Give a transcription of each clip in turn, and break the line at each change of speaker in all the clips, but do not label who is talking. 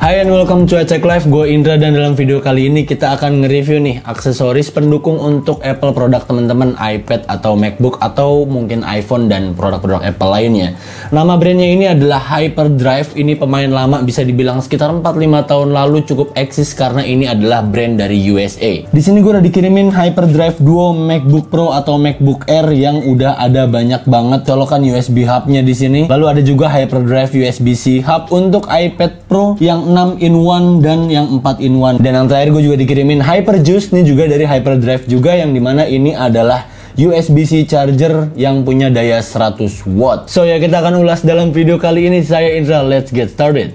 Hai and welcome to Ecek Live, gue Indra dan dalam video kali ini kita akan nge-review nih aksesoris pendukung untuk Apple produk teman-teman, iPad atau MacBook atau mungkin iPhone dan produk-produk Apple lainnya. Nama brandnya ini adalah Hyperdrive. Ini pemain lama, bisa dibilang sekitar 4-5 tahun lalu cukup eksis karena ini adalah brand dari USA. Di sini gue udah dikirimin Hyperdrive Duo MacBook Pro atau MacBook Air yang udah ada banyak banget colokan USB hub-nya di sini. Lalu ada juga Hyperdrive USB-C hub untuk iPad Pro yang 6-in-1 dan yang 4-in-1. Dan yang terakhir gue juga dikirimin Hyperjuice, nih juga dari Hyperdrive juga, yang dimana ini adalah USB-C charger yang punya daya 100 watt. So ya, kita akan ulas dalam video kali ini. Saya Indra, let's get started.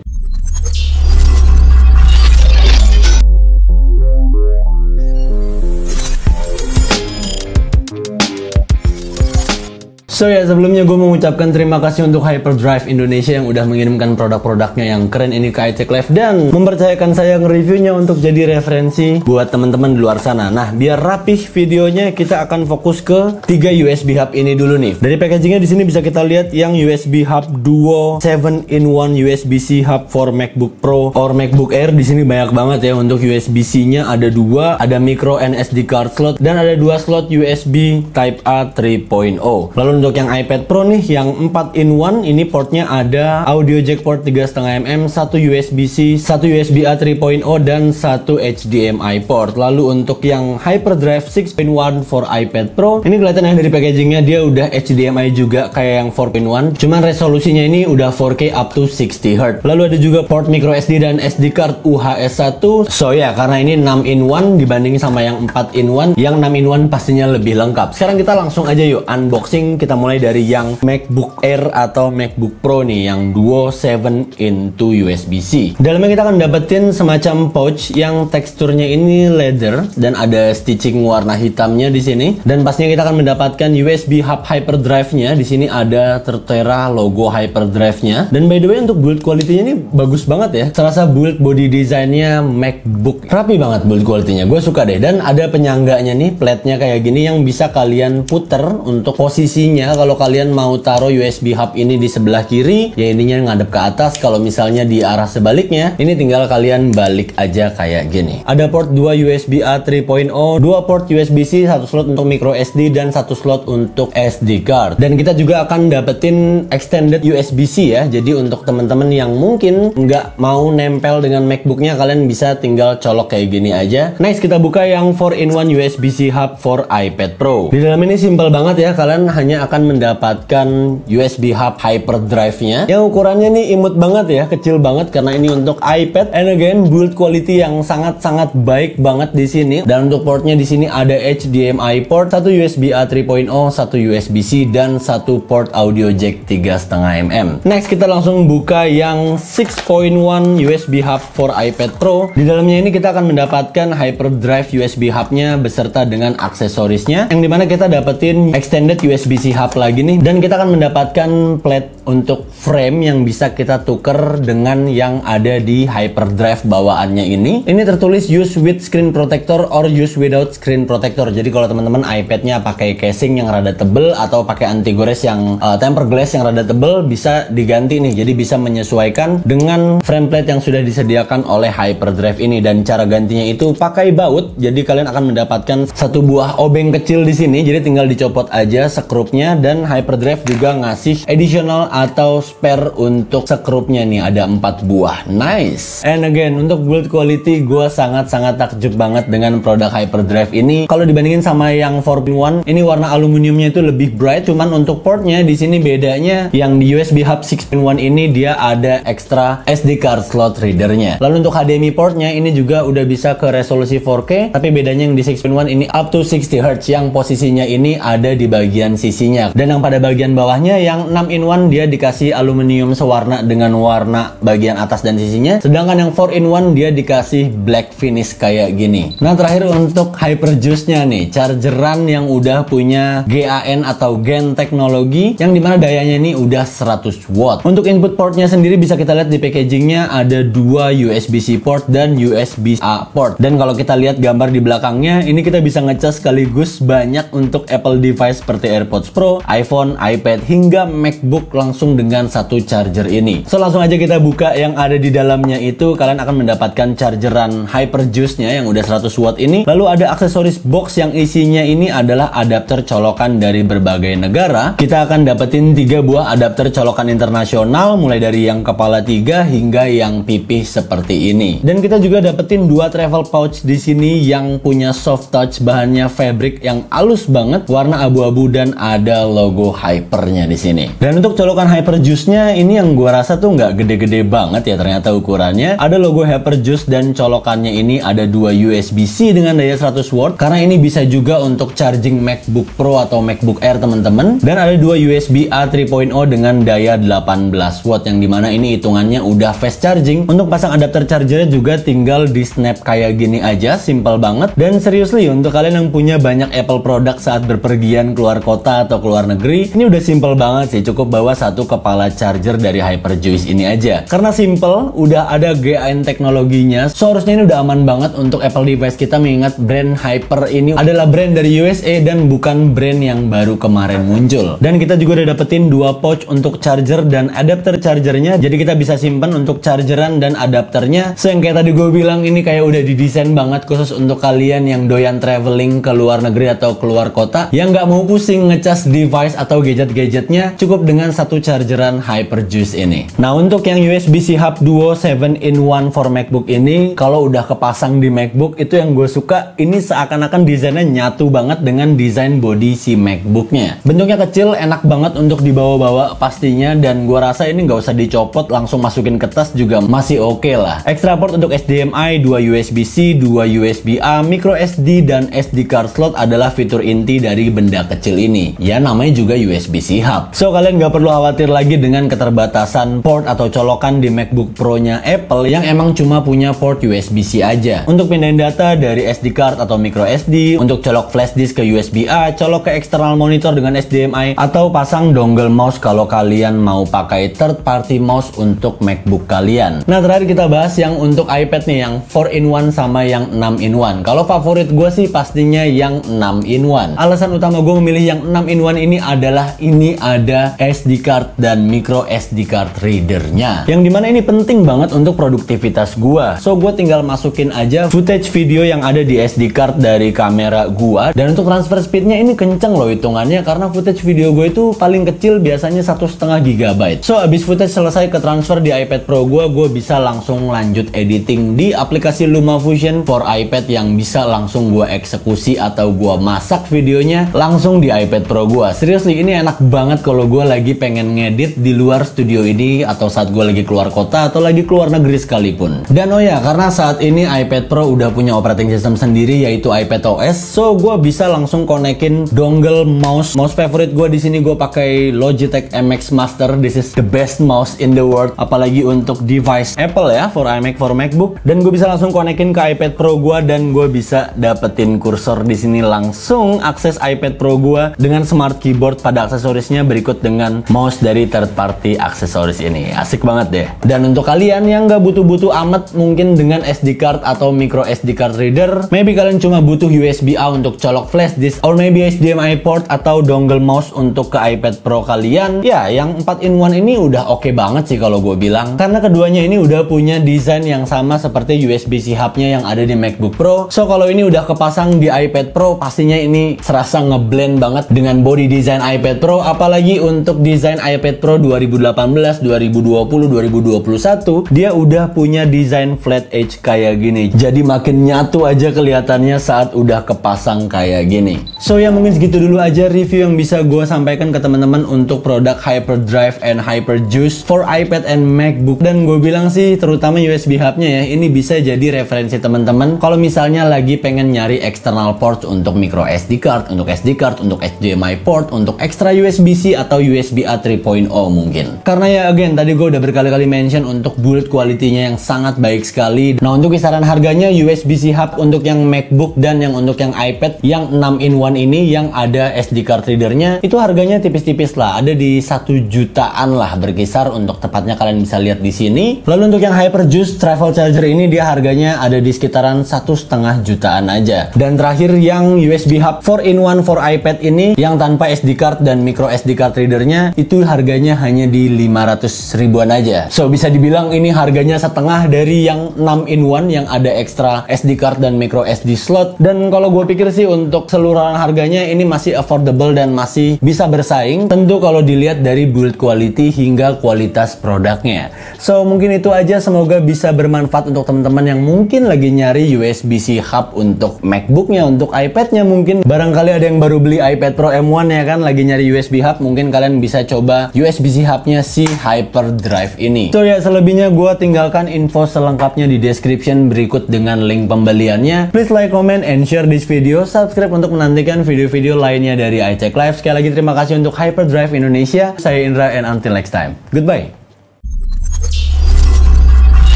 So ya, sebelumnya gue mengucapkan terima kasih untuk Hyperdrive Indonesia yang udah mengirimkan produk-produknya yang keren ini ke Ecek Live dan mempercayakan saya nge-reviewnya untuk jadi referensi buat teman-teman di luar sana. Nah, biar rapih videonya, kita akan fokus ke 3 USB hub ini dulu nih. Dari packagingnya di sini bisa kita lihat yang USB hub Duo 7-in-1 USB-C hub for MacBook Pro or MacBook Air. Di sini banyak banget ya. Untuk USB-C-nya ada 2, ada micro and SD card slot dan ada 2 slot USB Type A 3.0. Lalu untuk yang iPad Pro nih, yang 4-in-1, ini portnya ada audio jack port 3,5 mm, 1 USB-C, 1 USB A 3.0 dan 1 HDMI port. Lalu untuk yang Hyperdrive 6-in-1 for iPad Pro, ini kelihatan ya dari packagingnya, dia udah HDMI juga kayak yang 4-in-1, cuman resolusinya ini udah 4K up to 60Hz. Lalu ada juga port micro SD dan SD card UHS 1. So ya, karena ini 6-in-1 dibanding sama yang 4-in-1, yang 6-in-1 pastinya lebih lengkap. Sekarang kita langsung aja yuk unboxing. Kita mulai dari yang MacBook Air atau MacBook Pro nih, yang Duo 7-in-2 USB-C. Dalamnya kita akan dapetin semacam pouch yang teksturnya ini leather dan ada stitching warna hitamnya di sini. Dan pastinya kita akan mendapatkan USB hub Hyperdrive-nya. Di sini ada tertera logo Hyperdrive-nya. Dan by the way, untuk build quality-nya ini bagus banget ya. Serasa build body design-nya MacBook rapi banget build quality-nya. Gue suka deh. Dan ada penyangganya nih, plate-nya kayak gini yang bisa kalian puter untuk posisinya. Kalau kalian mau taruh USB hub ini di sebelah kiri, ya ininya ngadep ke atas. Kalau misalnya di arah sebaliknya, ini tinggal kalian balik aja kayak gini. Ada port 2 USB A 3.0, 2 port USB-C, 1 slot untuk micro SD dan 1 slot untuk SD card. Dan kita juga akan dapetin extended USB-C ya. Jadi untuk teman-teman yang mungkin nggak mau nempel dengan MacBooknya, kalian bisa tinggal colok kayak gini aja. Next, kita buka yang 4-in-1 USB-C hub for iPad Pro. Di dalam ini simple banget ya. Kalian hanya akan mendapatkan USB hub Hyperdrive-nya yang ukurannya nih imut banget ya, kecil banget karena ini untuk iPad. And again, build quality yang sangat-sangat baik banget di sini. Dan untuk portnya di sini ada HDMI port, 1 USB A 3.0, 1 USB-C dan 1 port audio jack 3,5 mm. Next, kita langsung buka yang 6.1 USB hub for iPad Pro. Di dalamnya ini kita akan mendapatkan Hyperdrive USB hub-nya beserta dengan aksesorisnya, yang dimana kita dapetin extended USB-C hub lagi nih, dan kita akan mendapatkan plate untuk frame yang bisa kita tuker dengan yang ada di Hyperdrive bawaannya ini. Ini tertulis use with screen protector or use without screen protector. Jadi kalau teman-teman iPad-nya pakai casing yang rada tebel atau pakai anti gores yang tempered glass yang rada tebel, bisa diganti nih. Jadi bisa menyesuaikan dengan frame plate yang sudah disediakan oleh Hyperdrive ini. Dan cara gantinya itu pakai baut. Jadi kalian akan mendapatkan satu buah obeng kecil di sini. Jadi tinggal dicopot aja skrupnya. Dan Hyperdrive juga ngasih additional atau spare untuk skrupnya nih, ada 4 buah. Nice. And again, untuk build quality gue sangat-sangat takjub banget dengan produk Hyperdrive ini. Kalau dibandingin sama yang 4-in-1, ini warna aluminiumnya itu lebih bright. Cuman untuk portnya di sini bedanya, yang di USB hub 6-in-1 ini dia ada extra SD card slot readernya. Lalu untuk HDMI portnya ini juga udah bisa ke resolusi 4K, tapi bedanya yang di 6-in-1 ini up to 60Hz, yang posisinya ini ada di bagian sisinya. Dan yang pada bagian bawahnya yang 6-in-1 dia dikasih aluminium sewarna dengan warna bagian atas dan sisinya. Sedangkan yang 4-in-1 dia dikasih black finish kayak gini. Nah, terakhir untuk Hyperjuice-nya nih, chargeran yang udah punya GaN atau GaN teknologi, yang dimana dayanya ini udah 100 watt. Untuk input portnya sendiri bisa kita lihat di packagingnya ada 2 USB-C port dan USB-A port. Dan kalau kita lihat gambar di belakangnya, ini kita bisa ngecas sekaligus banyak untuk Apple device seperti AirPods Pro, Pro, iPhone, iPad, hingga MacBook langsung dengan satu charger ini. So langsung aja kita buka yang ada di dalamnya itu. Kalian akan mendapatkan chargeran Hyperjuice-nya yang udah 100 watt ini. Lalu ada aksesoris box yang isinya ini adalah adapter colokan dari berbagai negara. Kita akan dapetin 3 buah adapter colokan internasional, mulai dari yang kepala 3 hingga yang pipih seperti ini. Dan kita juga dapetin 2 travel pouch di sini yang punya soft touch, bahannya fabric yang halus banget, warna abu-abu, dan ada logo Hyper-nya di sini. Dan untuk colokan Hyperjuice-nya ini yang gua rasa tuh nggak gede-gede banget ya ternyata ukurannya. Ada logo Hyperjuice dan colokannya ini ada 2 USB-C dengan daya 100 watt karena ini bisa juga untuk charging MacBook Pro atau MacBook Air teman-teman. Dan ada 2 USB-A 3.0 dengan daya 18 watt yang dimana ini hitungannya udah fast charging. Untuk pasang adapter chargernya juga tinggal di snap kayak gini aja, simple banget. Dan seriously untuk kalian yang punya banyak Apple produk saat berpergian keluar kota atau keluar negeri, ini udah simple banget sih, cukup bawa satu kepala charger dari Hyperjuice ini aja. Karena simple, udah ada GaN teknologinya, so harusnya ini udah aman banget untuk Apple device kita, mengingat brand Hyper ini adalah brand dari USA dan bukan brand yang baru kemarin muncul. Dan kita juga udah dapetin 2 pouch untuk charger dan adapter chargernya, jadi kita bisa simpan untuk chargeran dan adapternya. So yang kayak tadi gue bilang, ini kayak udah didesain banget khusus untuk kalian yang doyan traveling ke luar negeri atau keluar kota, yang nggak mau pusing ngecas device atau gadget-gadgetnya, cukup dengan satu chargeran Hyperjuice ini. Nah untuk yang USB-C Hub Duo 7-in-1 for MacBook ini, kalau udah kepasang di MacBook, itu yang gue suka, ini seakan-akan desainnya nyatu banget dengan desain body si MacBooknya. Bentuknya kecil, enak banget untuk dibawa-bawa pastinya, dan gue rasa ini nggak usah dicopot, langsung masukin ke tas juga masih oke lah. Extra port untuk HDMI, 2 USB-C, 2 USB-A, micro SD, dan SD card slot adalah fitur inti dari benda kecil ini. Ya namanya juga USB-C hub. So kalian nggak perlu khawatir lagi dengan keterbatasan port atau colokan di MacBook Pro-nya Apple yang emang cuma punya port USB-C aja. Untuk pindahin data dari SD card atau micro SD, untuk colok flash disk ke USB-A, colok ke external monitor dengan HDMI, atau pasang dongle mouse kalau kalian mau pakai third party mouse untuk MacBook kalian. Nah terakhir kita bahas yang untuk iPad nih, yang 4-in-1 sama yang 6-in-1. Kalau favorit gue sih pastinya yang 6-in-1. Alasan utama gue memilih yang 6-in-1 ini adalah ini ada SD card dan micro SD card readernya, yang dimana ini penting banget untuk produktivitas gue. So gue tinggal masukin aja footage video yang ada di SD card dari kamera gue, dan untuk transfer speednya ini kenceng loh hitungannya, karena footage video gue itu paling kecil biasanya 1,5 GB. So abis footage selesai ke transfer di iPad Pro gue bisa langsung lanjut editing di aplikasi LumaFusion for iPad yang bisa langsung gue eksekusi atau gue masak videonya langsung di iPad Pro gue. Seriously ini enak banget kalau gue lagi pengen ngedit di luar studio ini, atau saat gue lagi keluar kota atau lagi keluar negeri sekalipun. Dan oh ya, karena saat ini iPad Pro udah punya operating system sendiri yaitu iPadOS, so gue bisa langsung konekin dongle mouse favorit gue. Di sini gue pakai Logitech MX Master. This is the best mouse in the world, apalagi untuk device Apple ya, for iMac, for MacBook. Dan gue bisa langsung konekin ke iPad Pro gue, dan gue bisa dapetin kursor di sini, langsung akses iPad Pro gue dengan smart keyboard pada aksesorisnya, berikut dengan mouse dari third party aksesoris ini. Asik banget deh. Dan untuk kalian yang nggak butuh-butuh amat mungkin dengan SD card atau micro SD card reader, maybe kalian cuma butuh USB-A untuk colok flash disk, or maybe HDMI port atau dongle mouse untuk ke iPad Pro kalian, ya yang 4-in-1 ini udah oke banget sih kalau gue bilang, karena keduanya ini udah punya desain yang sama seperti USB-C hub-nya yang ada di MacBook Pro. So kalau ini udah kepasang di iPad Pro, pastinya ini serasa ngeblend banget dengan body design iPad Pro, apalagi untuk desain iPad Pro 2018, 2020, 2021, dia udah punya desain flat edge kayak gini. Jadi makin nyatu aja kelihatannya saat udah kepasang kayak gini. So ya mungkin segitu dulu aja review yang bisa gue sampaikan ke teman-teman untuk produk HyperDrive and Hyperjuice for iPad and MacBook. Dan gue bilang sih terutama USB hub-nya ya, ini bisa jadi referensi teman-teman kalau misalnya lagi pengen nyari external port untuk micro SD card, untuk SD card, untuk HDMI port, untuk extra USB-C atau USB-A 3.0 mungkin. Karena ya again tadi gue udah berkali-kali mention untuk build quality-nya yang sangat baik sekali. Nah untuk kisaran harganya USB-C hub untuk yang MacBook dan yang untuk yang iPad yang 6-in-1 ini yang ada SD card readernya, itu harganya tipis-tipis lah, ada di 1 jutaan lah berkisar untuk tepatnya, kalian bisa lihat di sini. Lalu untuk yang Hyperjuice travel charger ini dia harganya ada di sekitaran 1,5 jutaan aja. Dan terakhir yang USB hub 4-in-1 for iPad ini yang tanpa tanpa SD card dan micro SD card readernya itu harganya hanya di 500 ribuan aja. So bisa dibilang ini harganya setengah dari yang 6-in-1 yang ada ekstra SD card dan micro SD slot. Dan kalau gue pikir sih untuk seluruhan harganya ini masih affordable dan masih bisa bersaing. Tentu kalau dilihat dari build quality hingga kualitas produknya. So mungkin itu aja, semoga bisa bermanfaat untuk teman-teman yang mungkin lagi nyari USB-C hub untuk MacBooknya, untuk iPadnya mungkin. Barangkali ada yang baru beli iPad Pro M1 ya kan, lagi nyari USB hub, mungkin kalian bisa coba USB-C hubnya si Hyperdrive ini. So ya, selebihnya gue tinggalkan info selengkapnya di description berikut dengan link pembeliannya. Please like, comment, and share this video. Subscribe untuk menantikan video-video lainnya dari iTech Live. Sekali lagi terima kasih untuk Hyperdrive Indonesia. Saya Indra, and until next time. Goodbye.